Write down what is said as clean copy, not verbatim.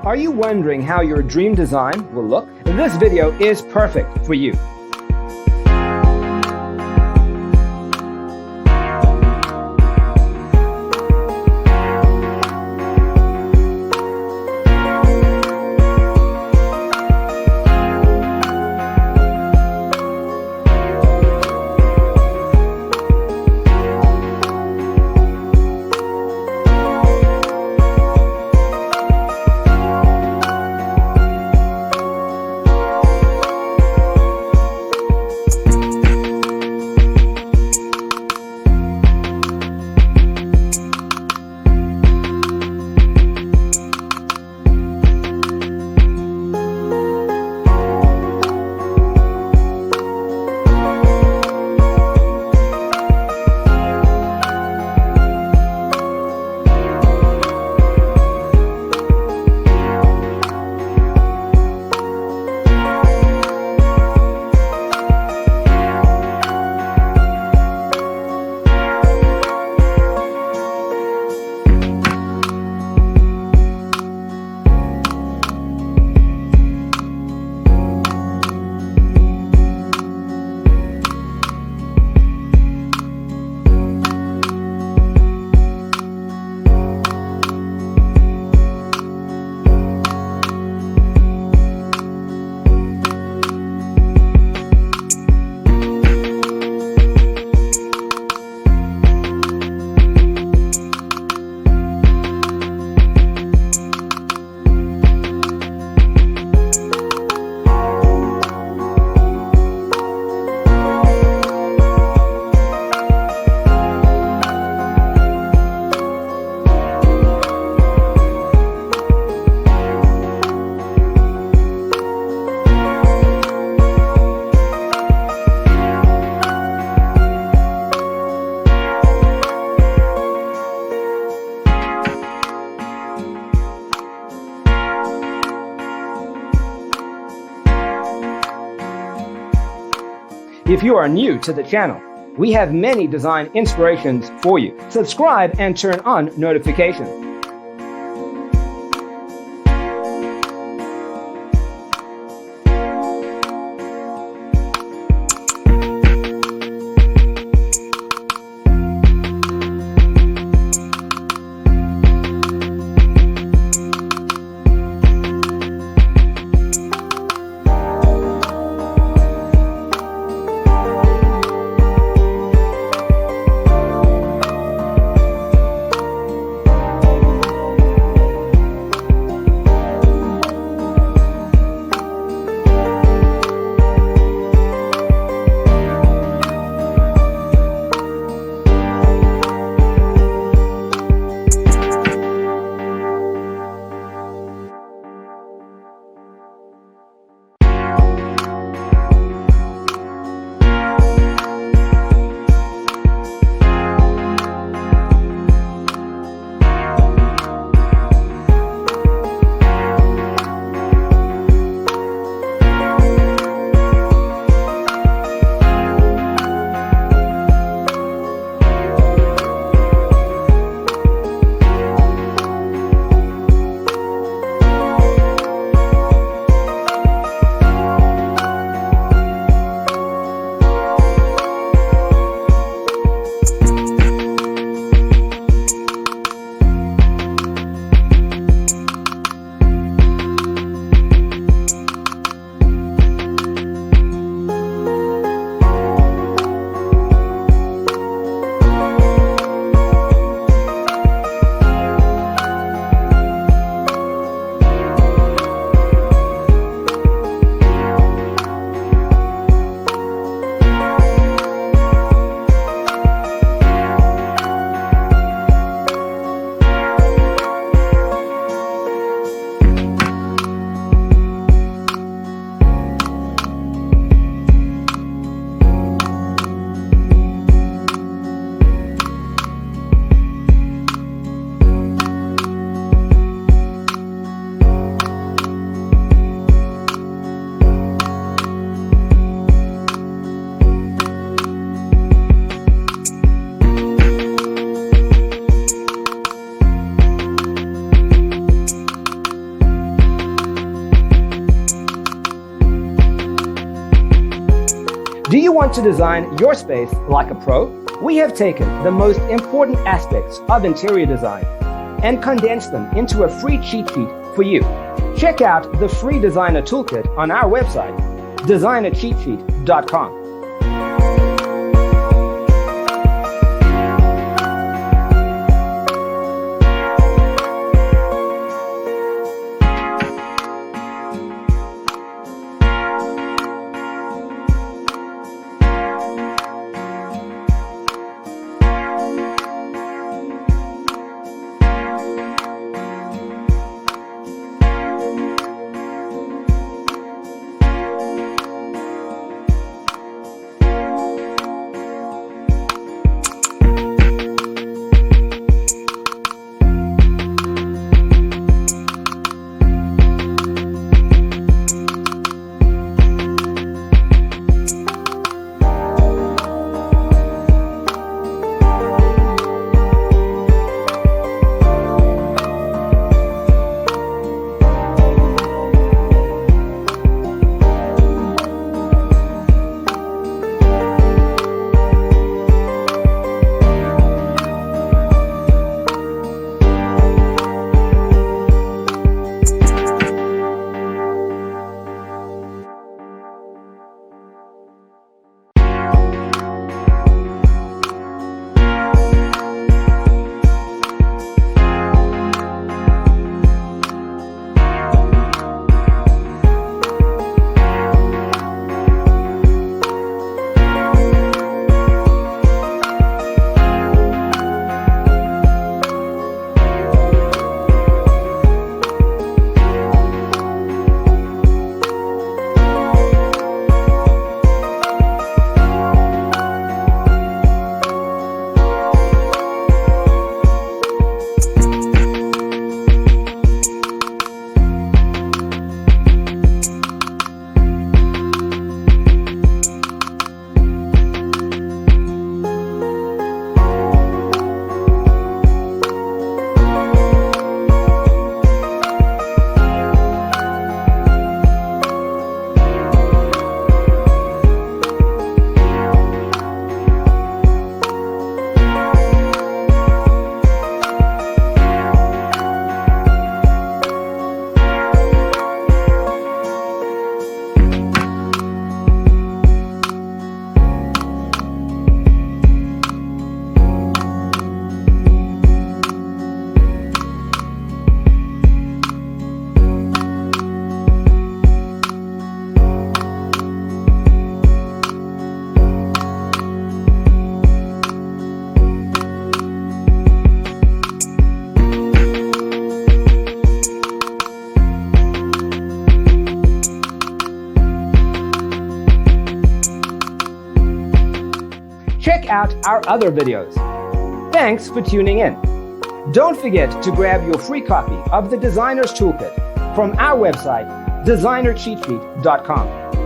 Are you wondering how your dream design will look? This video is perfect for you. If you are new to the channel, we have many design inspirations for you. Subscribe and turn on notifications. Do you want to design your space like a pro? We have taken the most important aspects of interior design and condensed them into a free cheat sheet for you. Check out the free designer toolkit on our website, designercheatsheet.com. Check out our other videos. Thanks for tuning in. Don't forget to grab your free copy of the Designer's Toolkit from our website, designercheatsheet.com.